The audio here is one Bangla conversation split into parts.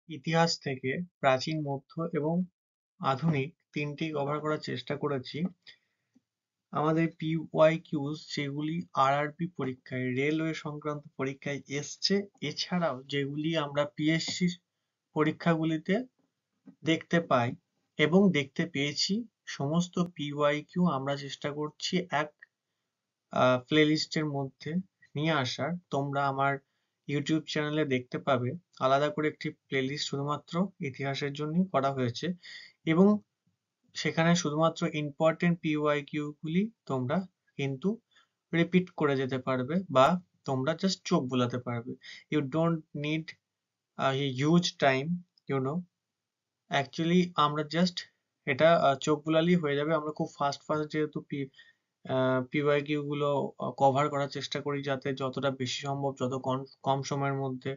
ইতিহাস থেকে প্রাচীন, মধ্য এবং আধুনিক তিনটি কভার করার চেষ্টা করেছি। আমাদের PYQs যেগুলি RRB পরীক্ষায়, রেলওয়ে সংক্রান্ত পরীক্ষায় এসছে, এছাড়াও যেগুলি আমরা PSC পরীক্ষাগুলিতে দেখতে পাই এবং দেখতে পেয়েছি, সমস্ত PYQ আমরা চেষ্টা করছি এক প্লেলিস্টের মধ্যে নিয়ে আসার। তোমরা আমার ইউটিউব চ্যানেলে দেখতে পাবে আলাদা করে একটি প্লেলিস্ট শুধুমাত্র ইতিহাসের জন্যই করা হয়েছে, এবং সেখানে শুধুমাত্র ইম্পর্টেন্ট PYQ গুলি তোমরা কিন্তু রিপিট করে যেতে পারবে বা তোমরা জাস্ট চোখ বুলাতে পারবে। You don't need huge time, actually আমরা জাস্ট এটা চোখ বুলালেই হয়ে যাবে। আমরা খুব ফাস্ট যেহেতু PYQ গুলো কভার করার চেষ্টা করি, যাতে যতটা বেশি সম্ভব, যত কম সময়ের মধ্যে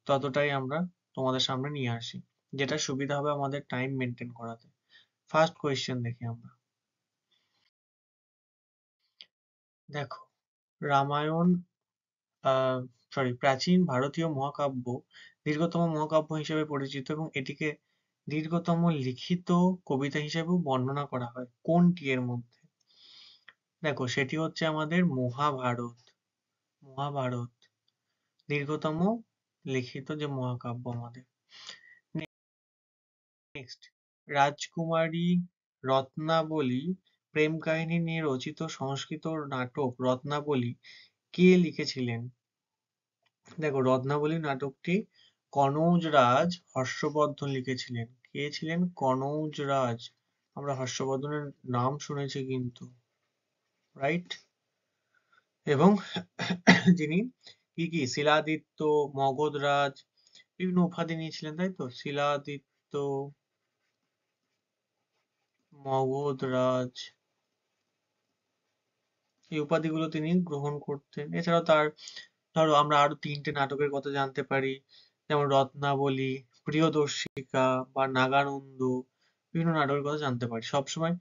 ততটাই আমরা তোমাদের সামনে নিয়ে আসি, যেটা সুবিধা হবে আমাদের টাইম মেনটেন করাতে। ফার্স্ট কোয়েশ্চেন দেখি আমরা। দেখো, রামায়ণ প্রাচীন ভারতীয় মহাকাব্য, দীর্ঘতম মহাকাব্য হিসেবে পরিচিত এবং এটিকে দীর্ঘতম লিখিত কবিতা হিসেবেও বর্ণনা করা হয়। কোনটি এর মধ্যে? দেখো, সেটি হচ্ছে আমাদের মহাভারত। মহাভারত দীর্ঘতম লিখিত যে মহাকাব্য আমাদের। নেক্সট, রাজকুমারী রত্নাবলী প্রেম কাহিনী নিয়ে রচিত সংস্কৃত নাটক রত্নাবলী কে লিখেছিলেন? দেখো, রত্নাবলী নাটকটি কনৌজ রাজ হর্ষবর্ধন লিখেছিলেন। কে ছিলেন? কনৌজ রাজ। আমরা হর্ষবর্ধনের নাম শুনেছি কিন্তু, রাইট? এবং যিনি কি শিলাদিত্য, মগধরাজ, বিভিন্ন উপাধি নিয়েছিলেন, তাই তো? শিলাদিত্য, মগধরাজ, এই উপাধিগুলো তিনি গ্রহণ করতেন। এছাড়াও তার, ধরো, আমরা আরো তিনটে নাটকের কথা জানতে পারি, যেমন রত্নাবলী, প্রিয়দর্শিকা বা নাগানন্দ, বিভিন্ন নাটকের কথা জানতে পারি। সবসময়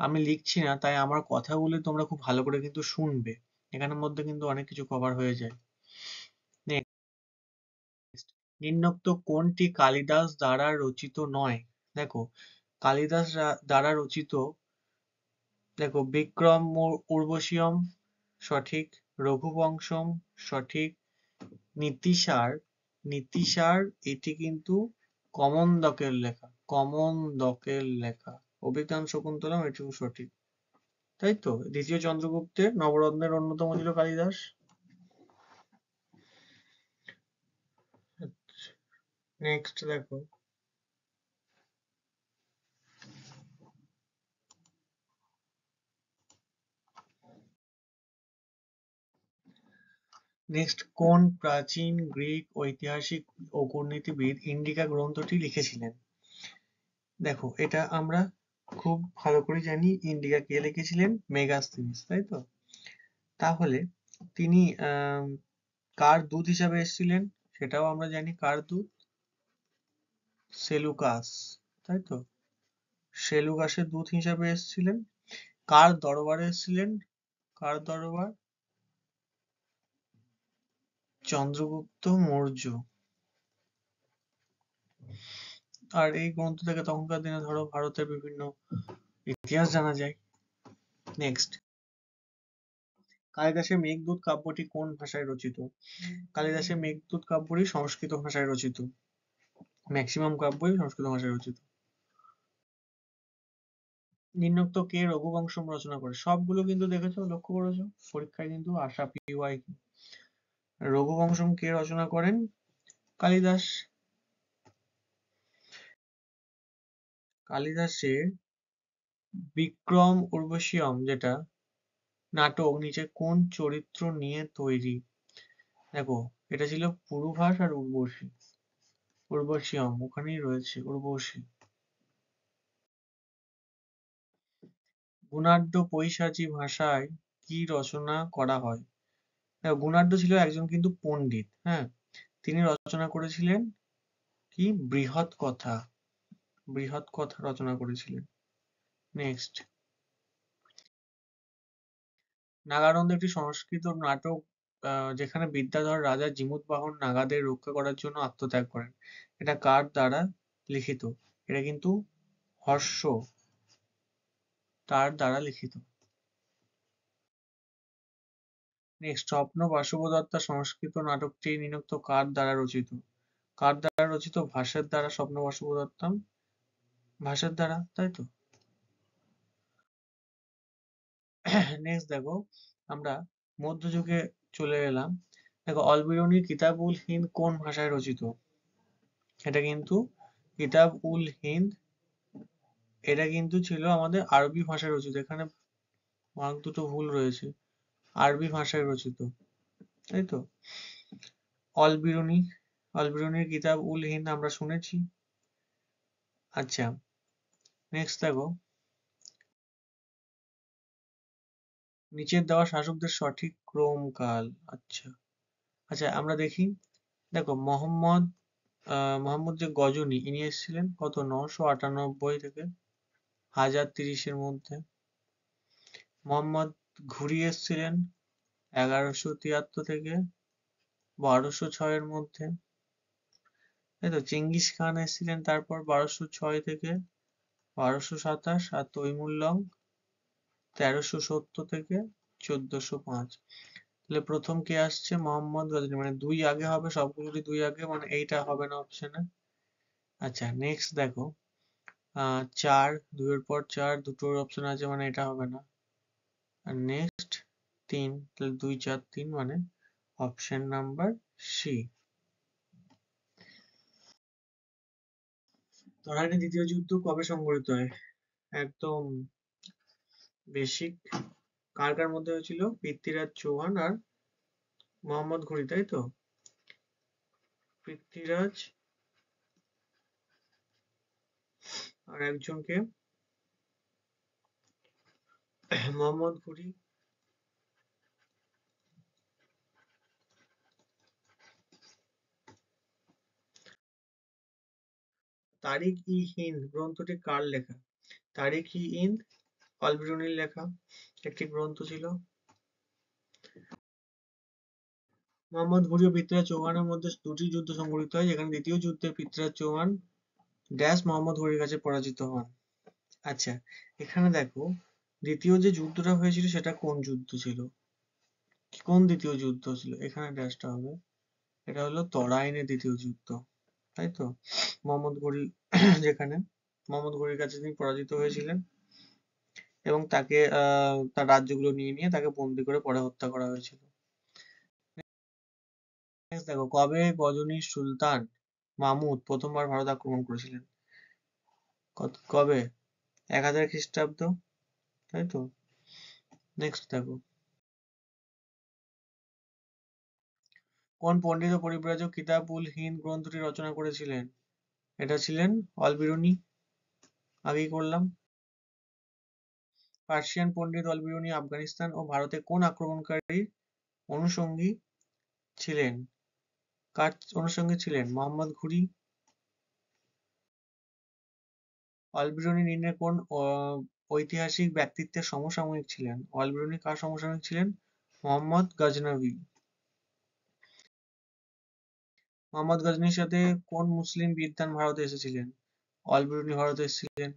আমি লিখছি না, তাই আমার কথাগুলো তোমরা খুব ভালো করে কিন্তু শুনবে, এখানের মধ্যে কিন্তু অনেক কিছু কভার হয়ে যায়। নেক্সট, নিম্নোক্ত কোনটি কালিদাস দ্বারা রচিত নয়? দেখো, কালিদাস দ্বারা রচিত, দেখো, বিক্রম উর্বশীয়ম সঠিক, রঘুবংশম সঠিক, নীতিশার, নীতিশার এটি কিন্তু কমন্দকের লেখা, কমন্দকের লেখা। অভিজ্ঞান শকুন্তলম এটিও সঠিক, তাই তো? দ্বিতীয় চন্দ্রগুপ্তের নবরত্নের অন্যতম ছিল কালিদাস। নেক্সট দেখো, নেক্সট, কোন প্রাচীন গ্রিক ঐতিহাসিক ও কূটনীতিবিদ ইন্ডিকা গ্রন্থটি লিখেছিলেন? দেখো, এটা আমরা খুব ভালো করে জানি, ইন্ডিকা কে লিখেছিলেন? মেগাস্থিনিস, তাই তো? তাহলে তিনি কার দূত হিসাবে এসেছিলেন? সেটাও আমরা জানি, কার দূত? সেলুকাস, তাই তো? সেলুকাসের দূত হিসাবে এসেছিলেন। কার দরবারে এসেছিলেন? কার দরবার? চন্দ্রগুপ্ত মৌর্য। আর এই গ্রন্থ থেকে তখনকার দিনে, ধরো, ভারতের বিভিন্ন ইতিহাস জানা যায়। নেক্সট, কালিদাসের মেঘদূত কাব্যটি কোন ভাষায় রচিত? কালিদাসের মেঘদূত কাব্যটি সংস্কৃত ভাষায় রচিত। ম্যাক্সিমাম কাব্যই সংস্কৃত ভাষায় রচিত। নিম্নোক্ত কে রঘুবংশম রচনা করে? সবগুলো কিন্তু দেখেছো, লক্ষ্য করেছো, পরীক্ষায় কিন্তু আসা PY। রঘুবংশম কে রচনা করেন? কালিদাস। কালিদাসের বিক্রম উর্বশীয়ম যেটা নাটক, নিচে কোন চরিত্র নিয়ে তৈরি? দেখো, এটা ছিল পুরুভাস আর উর্বশী। উর্বশীয়ম ওখানেই রয়েছে, উর্বশী। গুণাঢ্য পৈশাচী ভাষায় কি রচনা করা হয়? দেখো, গুণাঢ্য ছিল একজন কিন্তু পণ্ডিত, হ্যাঁ, তিনি রচনা করেছিলেন কি? বৃহৎ কথা। বৃহৎ কথা রচনা করেছিলেন। নেক্সট, নাগানন্দ একটি সংস্কৃত নাটক যেখানে বিদ্যাধর রাজা জিমুতবাহন নাগাদের রক্ষা করার জন্য আত্মত্যাগ করেন। এটা কার দ্বারা লিখিত? এটা কিন্তু হর্ষ তার দ্বারা লিখিত। নেক্সট, স্বপ্ন বাসুদেবদত্তা সংস্কৃত নাটকটি নিম্নোক্ত কার দ্বারা রচিত? কার দ্বারা রচিত? ভাসের দ্বারা। স্বপ্ন বাসুদেবদত্তম ভাসের দ্বারা, তাই তো? নেক্সট দেখো, আমরা মধ্যযুগে চলে এলাম। দেখো, অলবিরুনির কিতাব উল হিন্দ কোন ভাষায় রচিত? এটা কিন্তু কিতাব উল হিন্দ, এটা কিন্তু ছিল আমাদের আরবি ভাষায় রচিত। এখানে মার্ক দুটো ভুল রয়েছে, আরবি ভাষায় রচিত, তাই তো? অলবিরুনি, অলবিরুনির কিতাব উল হিন্দ আমরা শুনেছি। আচ্ছা, নেক্সট দেখো, নিচের দেওয়া শাসকদের সঠিক ক্রমকাল। আচ্ছা আচ্ছা, আমরা দেখি। দেখো, মোহাম্মদ যে গজনী, ইনি এসেছিলেন কত? 998 থেকে 1030-এর মধ্যে। মোহাম্মদ ঘুরি এসেছিলেন 1173 থেকে 1206-এর মধ্যে, তাই তো? চেঙ্গিস খান এসেছিলেন তারপর 1206 থেকে 1227, আর তৈমুর লং 1370 থেকে 1405। তাহলে প্রথম কে আসছে? মোহাম্মদ গজনী, মানে 2 আগে হবে, সবগুলোরই 2 আগে, মানে এইটা হবে না অপশনে। আচ্ছা, নেক্সট দেখো, 4, 2 এর পর 4 দুটোর অপশন আছে, মানে এটা হবে না। আর নেক্সট 3, তাহলে 2, 4, 3, মানে অপশন নাম্বার সি। তরাইনের দ্বিতীয় যুদ্ধ কবে সংঘটিত হয়? একদম বেসিক। কার কার মধ্যে হয়েছিল? পৃথ্বীরাজ চৌহান আর মোহাম্মদ ঘুরি, তাই তো? পৃথ্বীরাজ আর একজনকে মোহাম্মদ ঘুরি। তারিখ-ই-হিন্দ গ্রন্থটি কার লেখা? তারিখ-ই-হিন্দ অলবিরুনির লেখা একটি গ্রন্থ ছিল। মোহাম্মদ ঘুরি ও পৃথ্বীরাজ চৌহানের মধ্যে দুটি যুদ্ধ সংঘটিত হয়, যেখানে দ্বিতীয় যুদ্ধে পৃথ্বীরাজ চৌহান ড্যাশ মোহাম্মদ ঘুরির কাছে পরাজিত হন। আচ্ছা, এখানে দেখো, দ্বিতীয় যে যুদ্ধটা হয়েছিল সেটা কোন যুদ্ধ ছিল? কোন দ্বিতীয় যুদ্ধ ছিল? এখানে ড্যাশটা হবে। এটা হলো তরাইনের দ্বিতীয় যুদ্ধ, তাই তো? মোহাম্মদ ঘুরি যেখানে মোহাম্মদ ঘুরির কাছে তিনি পরাজিত হয়েছিলেন এবং তাকে তার রাজ্যগুলো নিয়ে তাকে বন্দি করে পরে হত্যা করা হয়েছিল। Next দেখো, কবে গজনীর সুলতান মাহমুদ প্রথমবার ভারত আক্রমণ করেছিলেন? কবে? 1000 খ্রিস্টাব্দ, তাই তো? নেক্সট দেখো, কোন পণ্ডিত ও পরিব্রাজক কিতাব উল হিন্দ গ্রন্থটি রচনা করেছিলেন? এটা ছিলেন অলবিরুনি, আগেই করলাম। পার্সিয়ান পণ্ডিত অলবিরুনি আফগানিস্তান ও ভারতে কোন আক্রমণকারীর অনুষঙ্গী ছিলেন? কার অনুষঙ্গী ছিলেন? মোহাম্মদ ঘুরি। অলবিরুনি নিম্নে কোন ঐতিহাসিক ব্যক্তিত্বের সমসাময়িক ছিলেন? অলবিরুনি কার সমসাময়িক ছিলেন? মোহাম্মদ গজনভি। মোহাম্মদ গজনির সাথে কোন মুসলিম বিদ্বান ভারতে এসেছিলেন? অলবিরুনি ভারতে এসেছিলেন।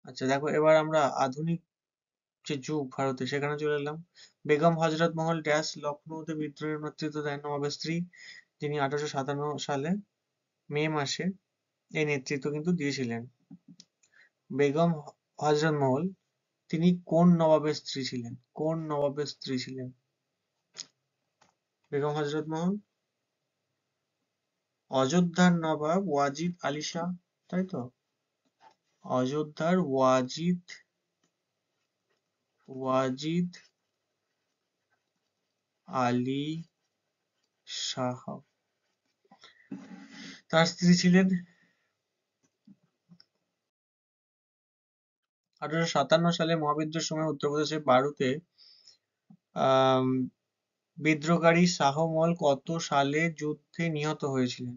আচ্ছা দেখো, এবার আমরা আধুনিক যে যুগ ভারতে সেখানে চলে এলাম। বেগম হজরত মহল ড্যাশ লখনৌতে বিদ্রোহের নেতৃত্ব দেন নবাবের স্ত্রী, যিনি 1857 সালে মে মাসে এই নেতৃত্ব কিন্তু দিয়েছিলেন। বেগম হজরত মহল, তিনি কোন নবাবের স্ত্রী ছিলেন? কোন নবাবের স্ত্রী ছিলেন বেগম হজরত মহল? অযোধ্যার নবাব ওয়াজিদ আলী শাহ, তাই তো? অযোধ্যার ওয়াজিদ আলী শাহ, তার স্ত্রী ছিলেন। 1857 সালে মহাবিদ্রোহের সময় উত্তরপ্রদেশের বারুতে বিদ্রোহকারী শাহ মহল কত সালে যুদ্ধে নিহত হয়েছিলেন?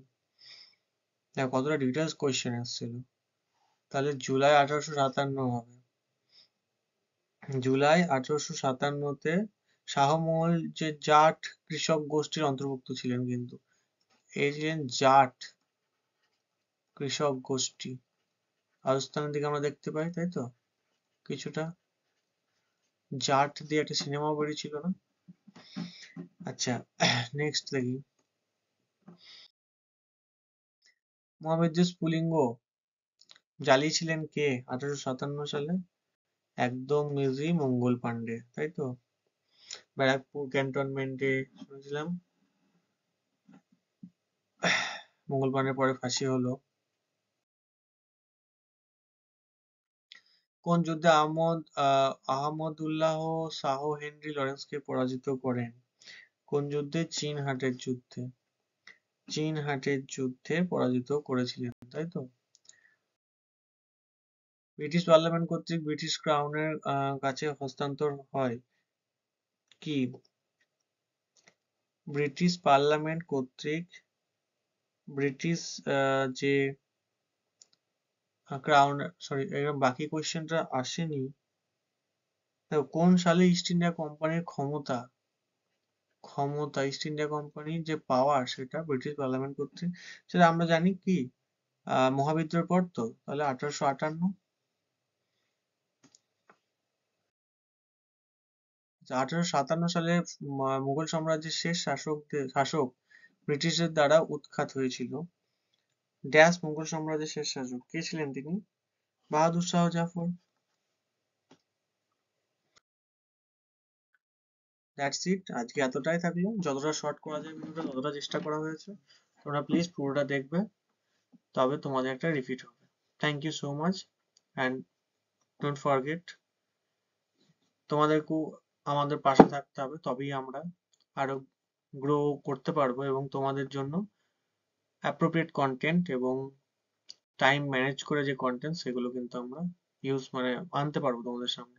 দেখো কতটা ডিটেলস কোয়েশ্চেন এসেছিল। তাহলে জুলাই 1857 হবে। জুলাই 1857-তে শাহমহল যে জাট কৃষক গোষ্ঠীর অন্তর্ভুক্ত ছিলেন কিন্তু এই যে জাট কৃষক গোষ্ঠী রাজস্থানের দিকে আমরা দেখতে পাই, তাই তো কিছুটা জাট দিয়ে একটা সিনেমা বেরিয়েছিল না? আচ্ছা, নেক্সট দেখি। মহাবিদ্যুৎ স্ফুলিঙ্গ জ্বালিয়েছিলেন কে 1857 সালে? একদম ইজি, মঙ্গল পান্ডে, তাই তো। ব্যারাকপুর ক্যান্টনমেন্টে শুনেছিলাম মঙ্গল পান্ডের পরে ফাঁসি হলো। কোন যুদ্ধে আহমদউল্লাহ শাহ হেনরি লরেন্সকে পরাজিত করেন? কোন যুদ্ধে? চীন যুদ্ধে। যুদ্ধে পরাজিত করেছিলেন, তাই তো। ব্রিটিশ পার্লামেন্ট কর্তৃক ব্রিটিশ ক্রাউনের কাছে হস্তান্তর হয় কি? ব্রিটিশ পার্লামেন্ট কর্তৃক ব্রিটিশ যে ক্রাউন, সরি বাকি কোয়েশ্চেনটা আসেনি। কোন সালে ইস্ট ইন্ডিয়া কোম্পানির ক্ষমতা ইস্ট ইন্ডিয়া কোম্পানির যে পাওয়ার সেটা ব্রিটিশ পার্লামেন্ট কর্তৃক, সেটা আমরা জানি কি মহাবিদ্রোহের পর তো, তাহলে 1858। 1857 সালে মুঘল সাম্রাজ্যের শেষ শাসক ব্রিটিশদের দ্বারা উৎখাত হয়েছিল। ড্যাশ মুঘল সাম্রাজ্যের শেষ শাসক কে ছিলেন তিনি? বাহাদুর শাহ জাফর। দ্যাটস ইট, আজকে এতটাই থাকলো। যতটা শর্ট করা যায় ভিডিওটা ততটা চেষ্টা করা হয়েছে। তোমরা প্লিজ পুরোটা দেখবে, তবে তোমাদের একটা রিপিট হবে। Thank you so much and don't forget, তোমাদেরকেও আমাদের পাশে থাকতে হবে, তবেই আমরা আরো গ্রো করতে পারবো এবং তোমাদের জন্য অ্যাপ্রোপ্রিয়েট কন্টেন্ট এবং টাইম ম্যানেজ করে যে কন্টেন্ট সেগুলো কিন্তু আমরা আনতে পারবো তোমাদের সামনে।